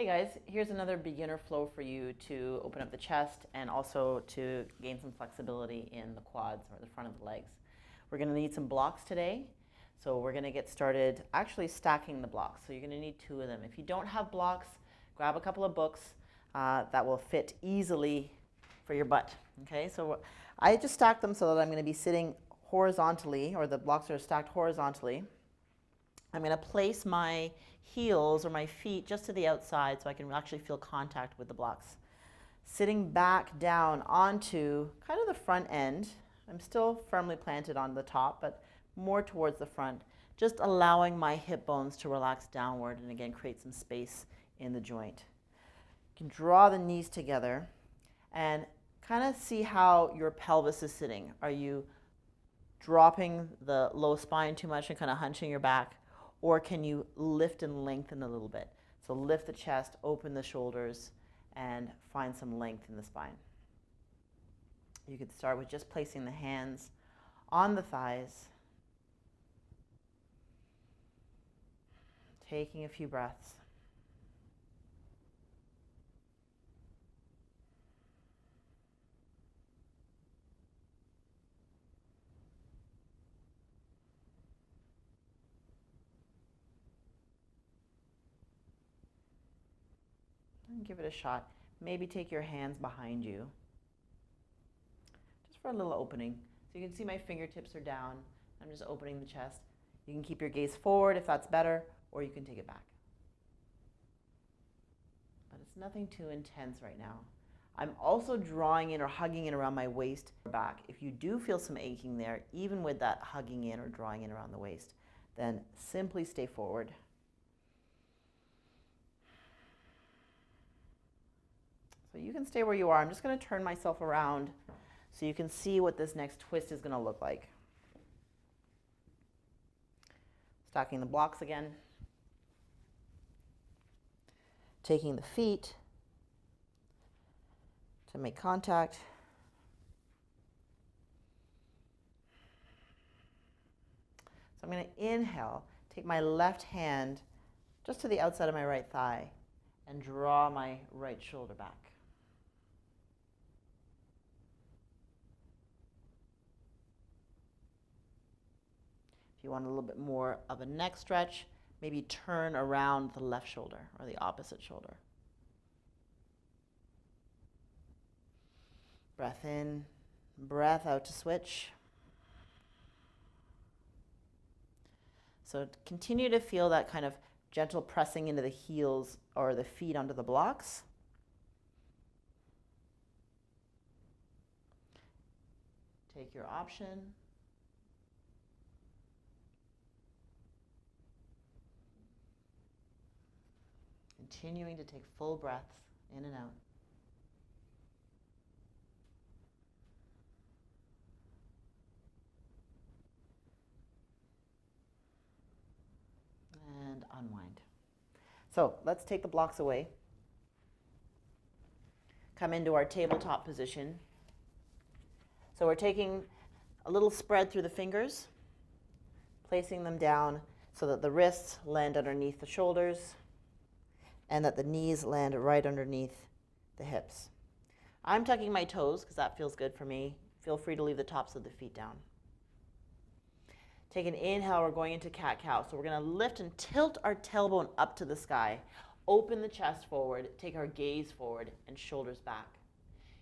guys, here's another beginner flow for you to open up the chest and also to gain some flexibility in the quads or the front of the legs. We're going to need some blocks today. So we're going to get started actually stacking the blocks. So you're going to need 2 of them. If you don't have blocks, grab a couple of books that will fit easily for your butt. Okay, so I just stacked them so that I'm going to be sitting horizontally, or the blocks are stacked horizontally. I'm going to place my heels or my feet just to the outside so I can actually feel contact with the blocks. Sitting back down onto kind of the front end. I'm still firmly planted on the top, but more towards the front, just allowing my hip bones to relax downward and again create some space in the joint. You can draw the knees together and kind of see how your pelvis is sitting. Are you dropping the low spine too much and kind of hunching your back? Or can you lift and lengthen a little bit? So lift the chest, open the shoulders, and find some length in the spine. You could start with just placing the hands on the thighs, taking a few breaths. And give it a shot. Maybe take your hands behind you, just for a little opening. So you can see my fingertips are down. I'm just opening the chest. You can keep your gaze forward if that's better, or you can take it back. But it's nothing too intense right now. I'm also drawing in or hugging in around my waist or back. If you do feel some aching there, even with that hugging in or drawing in around the waist, then simply stay forward. So you can stay where you are. I'm just going to turn myself around so you can see what this next twist is going to look like. Stacking the blocks again. Taking the feet to make contact. So I'm going to inhale, take my left hand just to the outside of my right thigh and draw my right shoulder back. If you want a little bit more of a neck stretch, maybe turn around the left shoulder or the opposite shoulder. Breath in, breath out to switch. So continue to feel that kind of gentle pressing into the heels or the feet onto the blocks. Take your option. Continuing to take full breaths in and out. And unwind. So let's take the blocks away. Come into our tabletop position. So we're taking a little spread through the fingers, placing them down so that the wrists land underneath the shoulders and that the knees land right underneath the hips. I'm tucking my toes because that feels good for me. Feel free to leave the tops of the feet down. Take an inhale, we're going into cat-cow. So we're going to lift and tilt our tailbone up to the sky. Open the chest forward, take our gaze forward, and shoulders back.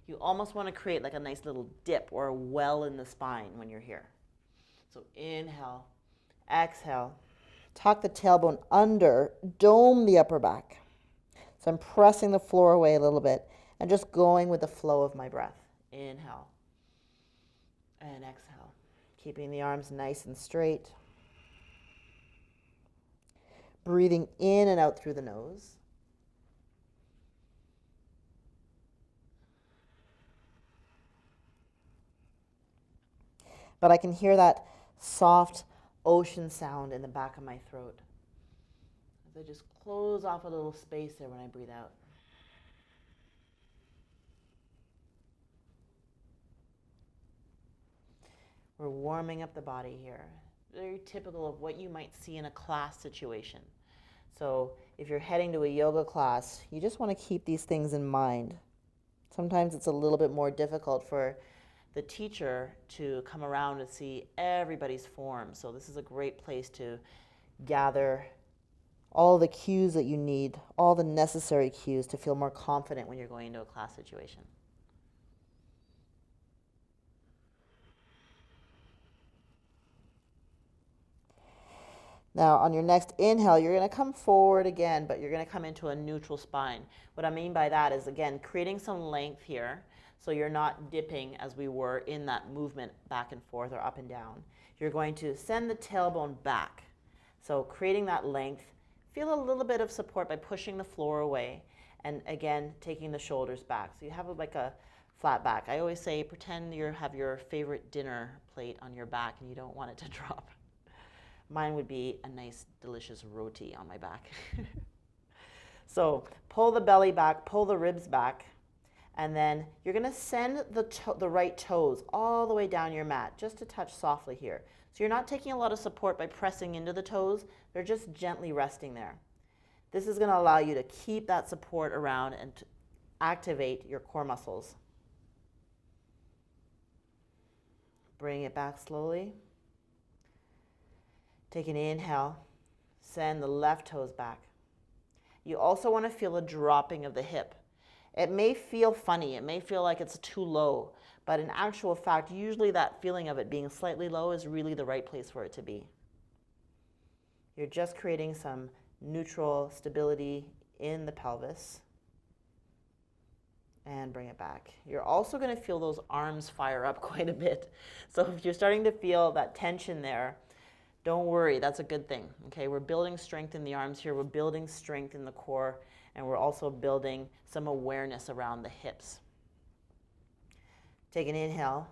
You almost want to create like a nice little dip or a well in the spine when you're here. So inhale, exhale, tuck the tailbone under, dome the upper back. So I'm pressing the floor away a little bit and just going with the flow of my breath. Inhale and exhale. Keeping the arms nice and straight. Breathing in and out through the nose. But I can hear that soft ocean sound in the back of my throat. As I just close off a little space there when I breathe out. We're warming up the body here. Very typical of what you might see in a class situation. So if you're heading to a yoga class, you just want to keep these things in mind. Sometimes it's a little bit more difficult for the teacher to come around and see everybody's form. So this is a great place to gather all the cues that you need, all the necessary cues to feel more confident when you're going into a class situation. Now, on your next inhale, you're going to come forward again, but you're going to come into a neutral spine. What I mean by that is, again, creating some length here, so you're not dipping as we were in that movement back and forth or up and down. You're going to send the tailbone back. So creating that length, feel a little bit of support by pushing the floor away, and again, taking the shoulders back. So you have like a flat back. I always say, pretend you have your favorite dinner plate on your back and you don't want it to drop. Mine would be a nice, delicious roti on my back. So pull the belly back, pull the ribs back, and then you're going to send the right toes all the way down your mat, just to touch softly here. So you're not taking a lot of support by pressing into the toes. They're just gently resting there. This is going to allow you to keep that support around and to activate your core muscles. Bring it back slowly. Take an inhale, send the left toes back. You also want to feel a dropping of the hip. It may feel funny, it may feel like it's too low, but in actual fact, usually that feeling of it being slightly low is really the right place for it to be. You're just creating some neutral stability in the pelvis. And bring it back. You're also going to feel those arms fire up quite a bit. So if you're starting to feel that tension there, don't worry, that's a good thing. Okay, we're building strength in the arms here, we're building strength in the core, and we're also building some awareness around the hips. Take an inhale.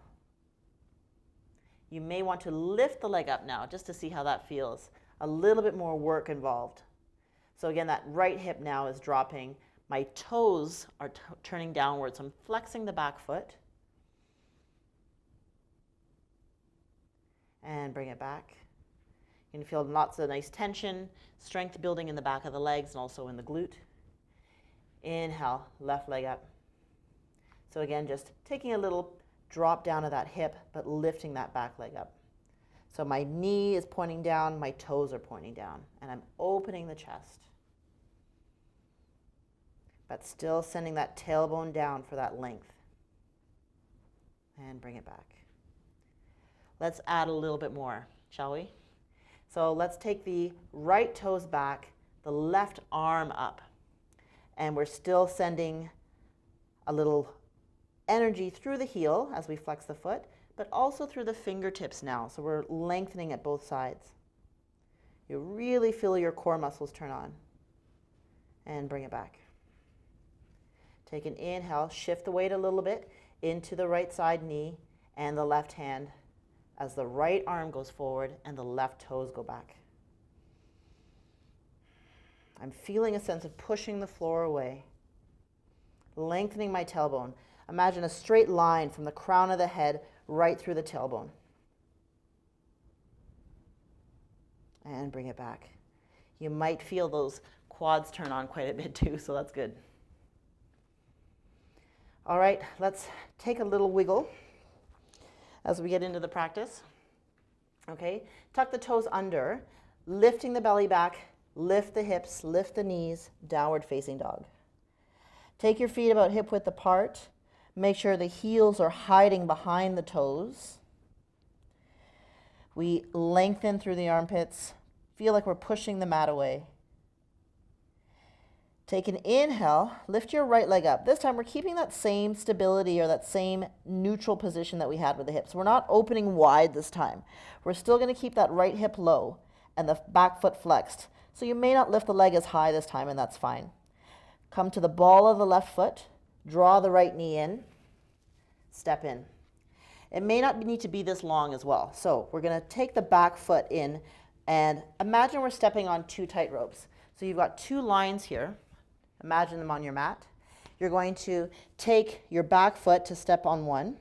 You may want to lift the leg up now just to see how that feels. A little bit more work involved. So again, that right hip now is dropping. My toes are turning downwards. So I'm flexing the back foot. And bring it back. You can feel lots of nice tension, strength building in the back of the legs and also in the glute. Inhale, left leg up. So again, just taking a little drop down of that hip, but lifting that back leg up. So my knee is pointing down, my toes are pointing down, and I'm opening the chest. But still sending that tailbone down for that length. And bring it back. Let's add a little bit more, shall we? So let's take the right toes back, the left arm up. And we're still sending a little energy through the heel as we flex the foot, but also through the fingertips now. So we're lengthening at both sides. You really feel your core muscles turn on. And bring it back. Take an inhale, shift the weight a little bit into the right side knee and the left hand as the right arm goes forward and the left toes go back. I'm feeling a sense of pushing the floor away, lengthening my tailbone. Imagine a straight line from the crown of the head right through the tailbone. And bring it back. You might feel those quads turn on quite a bit too, so that's good. All right, let's take a little wiggle as we get into the practice. Okay, tuck the toes under, lifting the belly back, lift the hips, lift the knees, downward facing dog. Take your feet about hip width apart. Make sure the heels are hiding behind the toes. We lengthen through the armpits. Feel like we're pushing the mat away. Take an inhale, lift your right leg up. This time we're keeping that same stability or that same neutral position that we had with the hips. We're not opening wide this time. We're still going to keep that right hip low and the back foot flexed. So you may not lift the leg as high this time, and that's fine. Come to the ball of the left foot, draw the right knee in, step in. It may not need to be this long as well. So we're going to take the back foot in and imagine we're stepping on two tight ropes. So you've got two lines here. Imagine them on your mat. You're going to take your back foot to step on one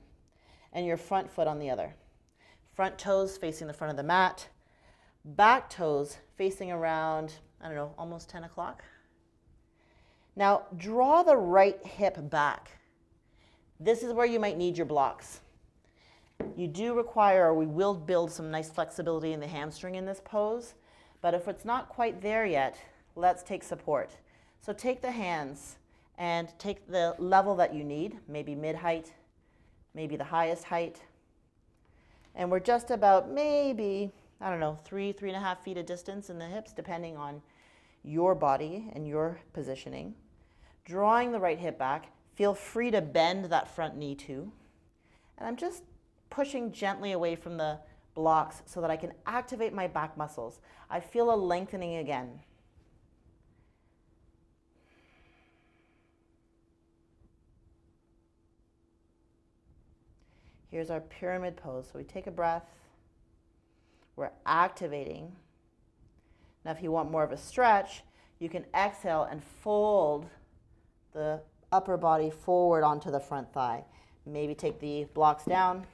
and your front foot on the other. Front toes facing the front of the mat, back toes facing around I don't know, almost 10 o'clock. Now, draw the right hip back. This is where you might need your blocks. You do require, or we will build some nice flexibility in the hamstring in this pose, but if it's not quite there yet, let's take support. So take the hands and take the level that you need, maybe mid-height, maybe the highest height. And we're just about maybe, I don't know, 3.5 feet of distance in the hips, depending on your body and your positioning. Drawing the right hip back, feel free to bend that front knee too. And I'm just pushing gently away from the blocks so that I can activate my back muscles. I feel a lengthening again. Here's our pyramid pose. So we take a breath. We're activating. Now, if you want more of a stretch, you can exhale and fold the upper body forward onto the front thigh. Maybe take the blocks down.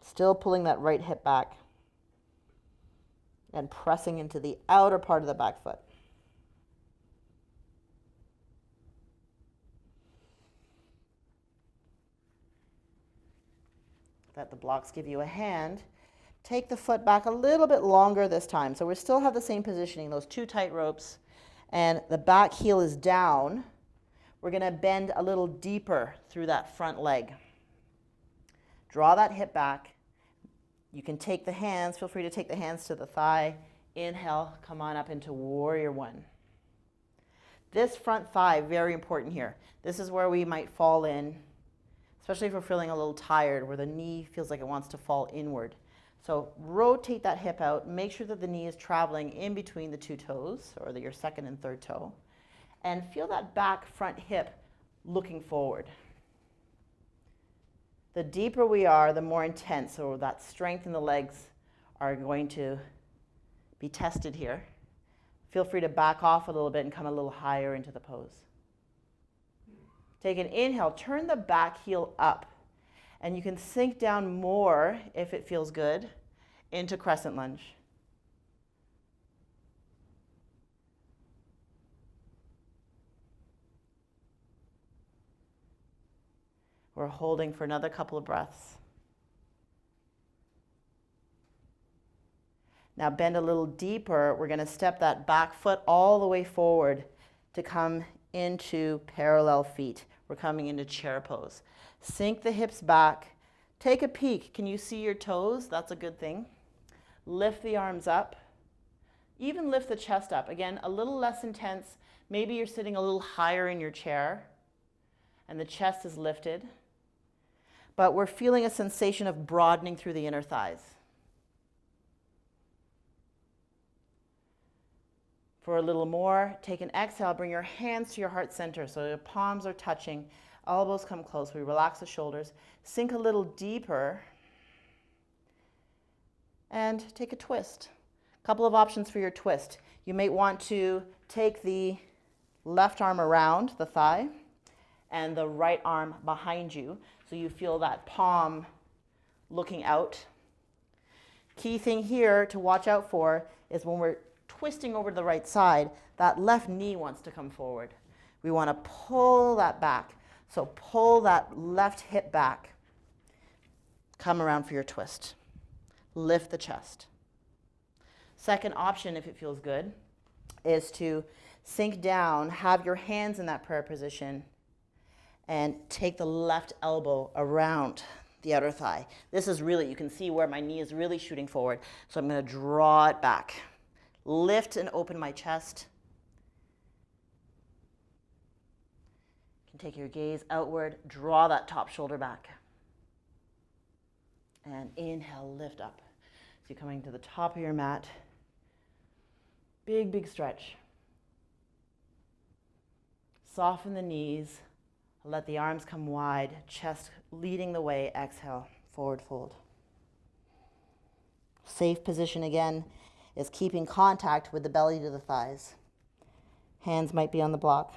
Still pulling that right hip back and pressing into the outer part of the back foot. Let the blocks give you a hand. Take the foot back a little bit longer this time. So we still have the same positioning, those two tight ropes, and the back heel is down. We're going to bend a little deeper through that front leg. Draw that hip back. You can take the hands, feel free to take the hands to the thigh. Inhale, come on up into warrior one. This front thigh, very important here. This is where we might fall in, especially if we're feeling a little tired, where the knee feels like it wants to fall inward. So rotate that hip out. Make sure that the knee is traveling in between the two toes, or your second and third toe. And feel that back front hip looking forward. The deeper we are, the more intense. So that strength in the legs are going to be tested here. Feel free to back off a little bit and come a little higher into the pose. Take an inhale, turn the back heel up, and you can sink down more, if it feels good, into crescent lunge. We're holding for another couple of breaths. Now bend a little deeper. We're going to step that back foot all the way forward to come into parallel feet. We're coming into chair pose. Sink the hips back. Take a peek. Can you see your toes? That's a good thing. Lift the arms up. Even lift the chest up. Again, a little less intense. Maybe you're sitting a little higher in your chair and the chest is lifted. But we're feeling a sensation of broadening through the inner thighs. For a little more, take an exhale, bring your hands to your heart center so your palms are touching, elbows come close. We relax the shoulders, sink a little deeper, and take a twist. A couple of options for your twist. You may want to take the left arm around the thigh and the right arm behind you so you feel that palm looking out. Key thing here to watch out for is when we're twisting over to the right side, that left knee wants to come forward. We want to pull that back. So pull that left hip back. Come around for your twist. Lift the chest. Second option, if it feels good, is to sink down, have your hands in that prayer position, and take the left elbow around the outer thigh. This is really, you can see where my knee is really shooting forward. So I'm going to draw it back. Lift and open my chest. You can take your gaze outward, draw that top shoulder back. And inhale, lift up. So you're coming to the top of your mat. Big, big stretch. Soften the knees. Let the arms come wide, chest leading the way. Exhale, forward fold. Safe position again is keeping contact with the belly to the thighs. Hands might be on the block.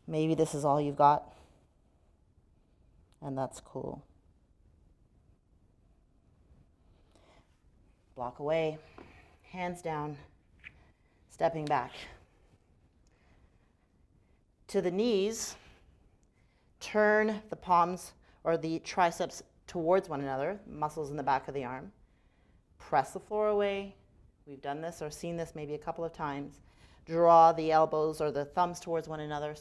Maybe this is all you've got, and that's cool. Block away, hands down, stepping back. To the knees, turn the palms or the triceps towards one another, muscles in the back of the arm. Press the floor away. We've done this or seen this maybe a couple of times. Draw the elbows or the thumbs towards one another,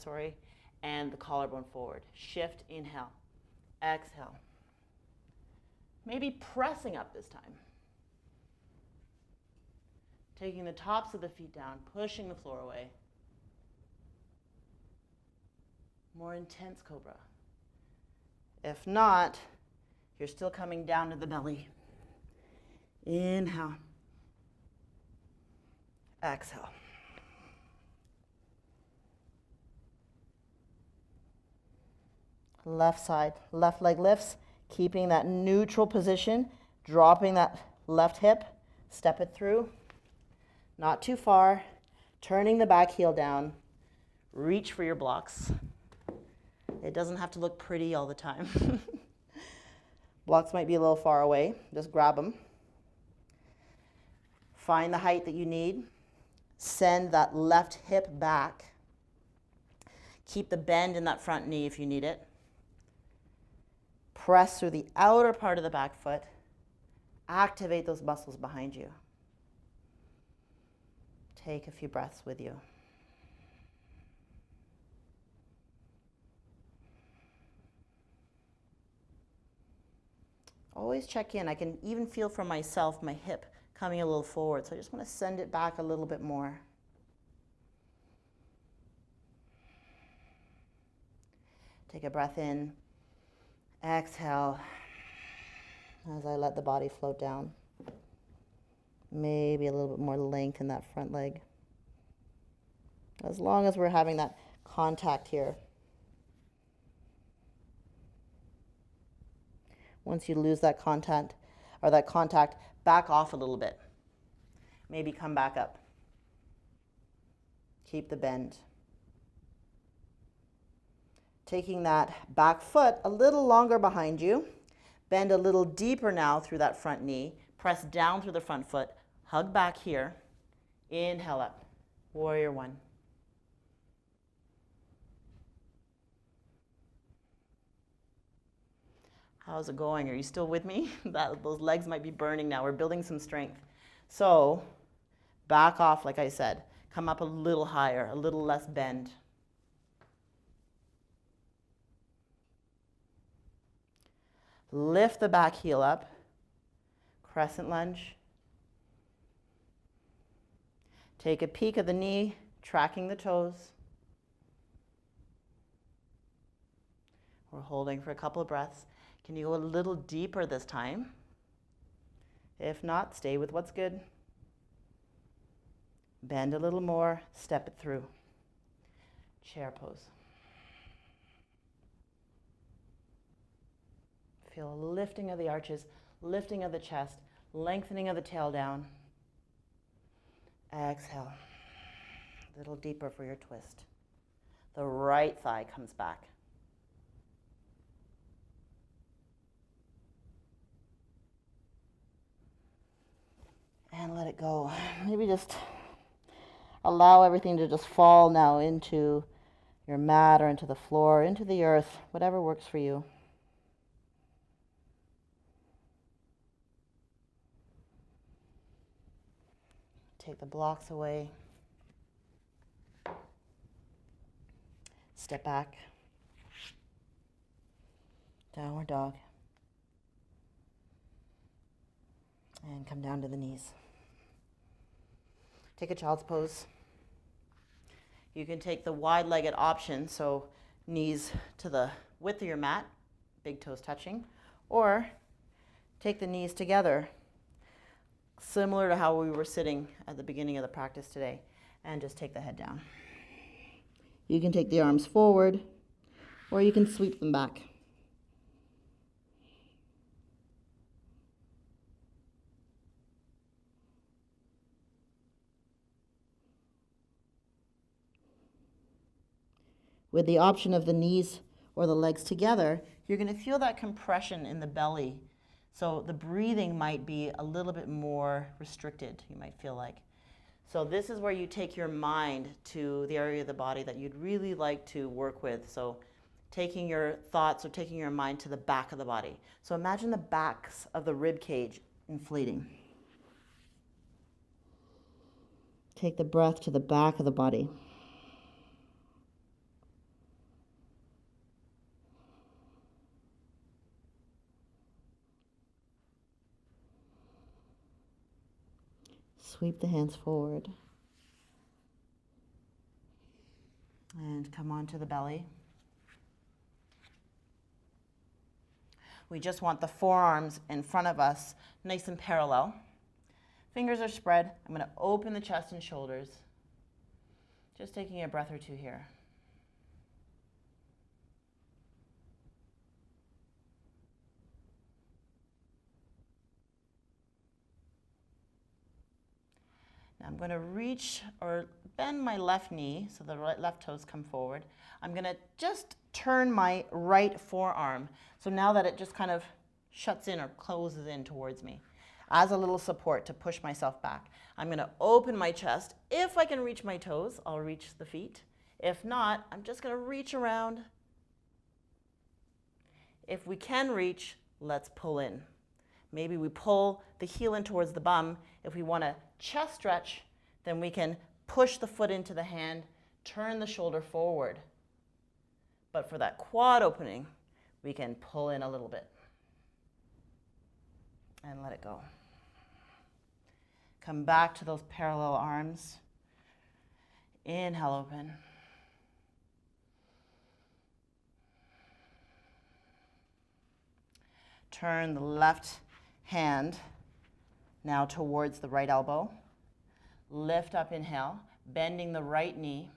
and the collarbone forward. Shift, inhale, exhale. Maybe pressing up this time. Taking the tops of the feet down, pushing the floor away. More intense cobra. If not, you're still coming down to the belly. Inhale. Exhale. Left side, left leg lifts, keeping that neutral position, dropping that left hip, step it through, not too far, turning the back heel down, reach for your blocks. It doesn't have to look pretty all the time. Blocks might be a little far away, just grab them. Find the height that you need, send that left hip back, keep the bend in that front knee if you need it. Press through the outer part of the back foot. Activate those muscles behind you. Take a few breaths with you. Always check in. I can even feel from myself my hip coming a little forward, so I just want to send it back a little bit more. Take a breath in. Exhale as I let the body float down. Maybe a little bit more length in that front leg. As long as we're having that contact here. Once you lose that contact, back off a little bit. Maybe come back up. Keep the bend. Taking that back foot a little longer behind you. Bend a little deeper now through that front knee. Press down through the front foot. Hug back here. Inhale up. Warrior one. How's it going? Are you still with me? Those legs might be burning now. We're building some strength. So back off, like I said. Come up a little higher, a little less bend. Lift the back heel up. Crescent lunge. Take a peek of the knee, tracking the toes. We're holding for a couple of breaths. Can you go a little deeper this time? If not, stay with what's good. Bend a little more, step it through. Chair pose. Feel a lifting of the arches, lifting of the chest, lengthening of the tail down. Exhale. A little deeper for your twist. The right thigh comes back. And let it go. Maybe just allow everything to just fall now into your mat or into the floor, into the earth, whatever works for you. Take the blocks away. Step back. Downward dog. And come down to the knees. Take a child's pose. You can take the wide-legged option, so knees to the width of your mat, big toes touching, or take the knees together, similar to how we were sitting at the beginning of the practice today, and just take the head down. You can take the arms forward, or you can sweep them back. With the option of the knees or the legs together, you're going to feel that compression in the belly, So the breathing might be a little bit more restricted, you might feel like. So this is where you take your mind to the area of the body that you'd really like to work with. So taking your thoughts or taking your mind to the back of the body. So imagine the backs of the rib cage inflating. Take the breath to the back of the body. Sweep the hands forward. And come onto the belly. We just want the forearms in front of us, nice and parallel. Fingers are spread. I'm going to open the chest and shoulders. Just taking a breath or two here. Now I'm going to reach or bend my left knee so the left toes come forward. I'm going to just turn my right forearm. So now that it just kind of shuts in or closes in towards me as a little support to push myself back. I'm going to open my chest. If I can reach my toes, I'll reach the feet. If not, I'm just going to reach around. If we can reach, let's pull in. Maybe we pull the heel in towards the bum. If we want a chest stretch, then we can push the foot into the hand, turn the shoulder forward. But for that quad opening, we can pull in a little bit and let it go. Come back to those parallel arms. Inhale, open. Turn the left hand now towards the right elbow. Lift up, inhale, bending the right knee,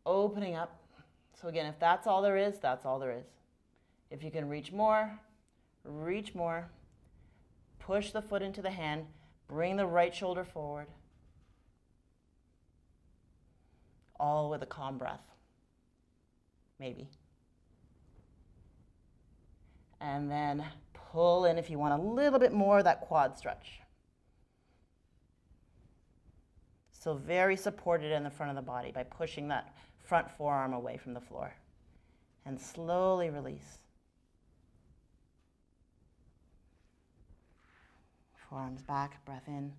opening up. So again, if that's all there is, that's all there is. If you can reach more, reach more. Push the foot into the hand, bring the right shoulder forward. All with a calm breath, maybe. And then pull in if you want a little bit more of that quad stretch. So very supported in the front of the body by pushing that front forearm away from the floor. And slowly release. Forearms back, breath in.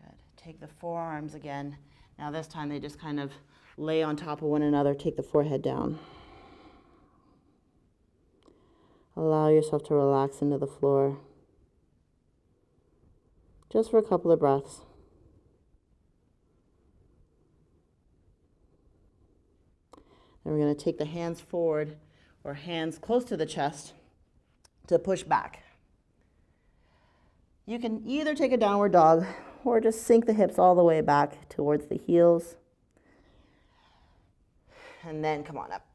Good. Take the forearms again. Now this time they just kind of lay on top of one another. Take the forehead down. Allow yourself to relax into the floor. Just for a couple of breaths. Then we're going to take the hands forward or hands close to the chest to push back. You can either take a downward dog or just sink the hips all the way back towards the heels. And then come on up.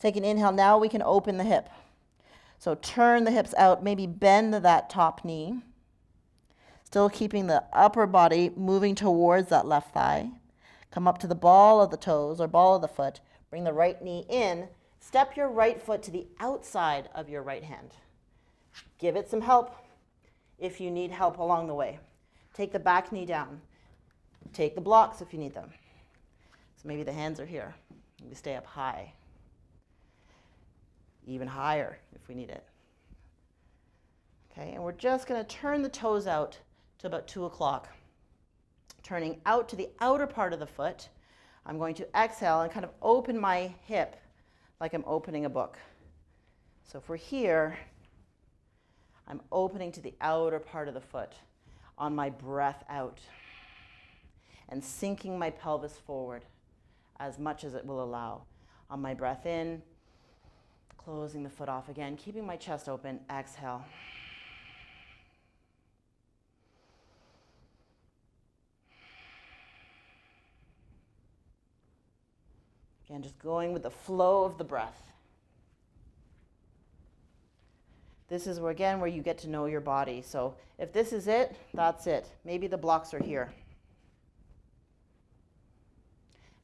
Take an inhale. Now we can open the hip. So turn the hips out, maybe bend that top knee. Still keeping the upper body moving towards that left thigh. Come up to the ball of the toes or ball of the foot. Bring the right knee in. Step your right foot to the outside of your right hand. Give it some help if you need help along the way. Take the back knee down. Take the blocks if you need them. So maybe the hands are here. Maybe stay up high. Even higher if we need it. Okay, and we're just going to turn the toes out to about 2 o'clock. Turning out to the outer part of the foot, I'm going to exhale and kind of open my hip like I'm opening a book. So if we're here, I'm opening to the outer part of the foot on my breath out and sinking my pelvis forward as much as it will allow. On my breath in, closing the foot off again, keeping my chest open, exhale. Again, just going with the flow of the breath. This is where, again, where you get to know your body. So if this is it, that's it. Maybe the blocks are here.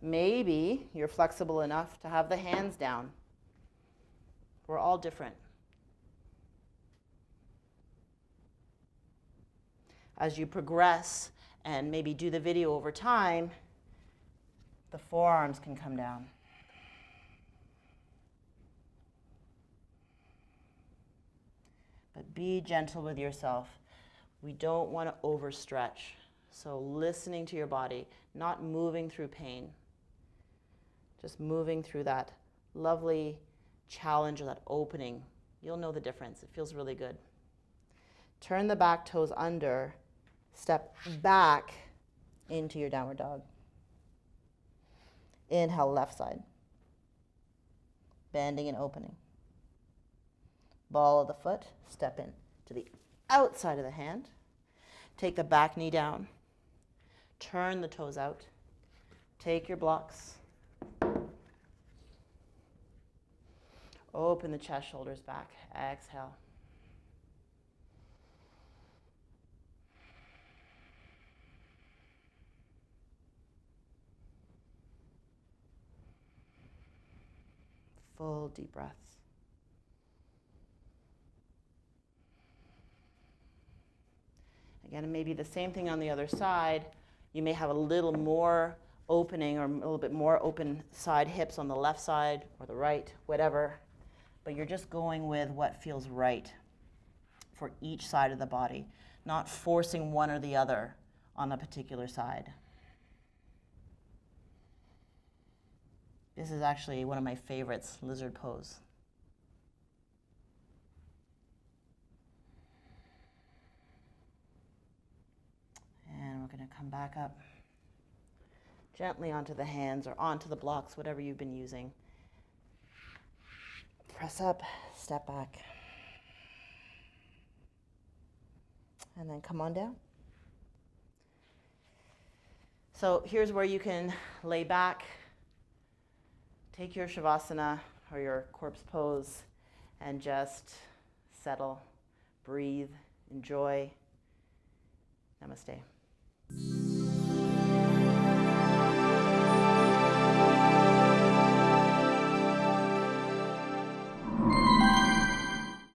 Maybe you're flexible enough to have the hands down. We're all different. As you progress and maybe do the video over time, the forearms can come down. But be gentle with yourself. We don't want to overstretch. So listening to your body, not moving through pain. Just moving through that lovely challenge or that opening. You'll know the difference. It feels really good. Turn the back toes under. Step back into your downward dog. Inhale, left side. Bending and opening. Ball of the foot. Step in to the outside of the hand. Take the back knee down. Turn the toes out. Take your blocks. Open the chest, shoulders back. Exhale. Full deep breaths. Again, maybe the same thing on the other side. You may have a little more opening or a little bit more open side hips on the left side or the right, whatever. But you're just going with what feels right for each side of the body, not forcing one or the other on a particular side. This is actually one of my favorites, lizard pose. And we're going to come back up gently onto the hands or onto the blocks, whatever you've been using. Press up, step back. And then come on down. So here's where you can lay back, take your Shavasana or your corpse pose, and just settle, breathe, enjoy. Namaste.